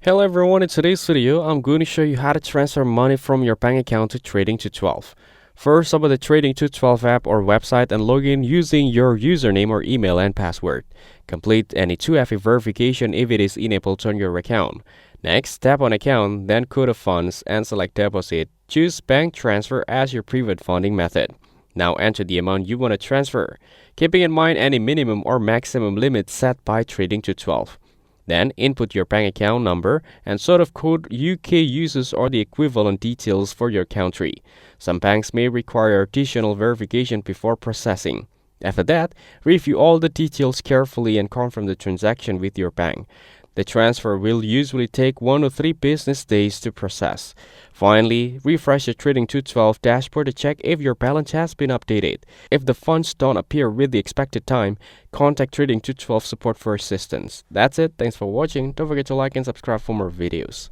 Hello everyone, in today's video, I'm going to show you how to transfer money from your bank account to Trading212. First, open the Trading212 app or website and log in using your username or email and password. Complete any 2FA verification if it is enabled on your account. Next, tap on Account, then Code of Funds and select Deposit. Choose Bank Transfer as your preferred funding method. Now enter the amount you want to transfer, keeping in mind any minimum or maximum limit set by Trading212. Then input your bank account number and sort of code UK uses or the equivalent details for your country. Some banks may require additional verification before processing. After that, review all the details carefully and confirm the transaction with your bank. The transfer will usually take 1 to 3 business days to process. Finally, refresh the Trading212 dashboard to check if your balance has been updated. If the funds don't appear with the expected time, contact Trading212 support for assistance. That's it. Thanks for watching. Don't forget to like and subscribe for more videos.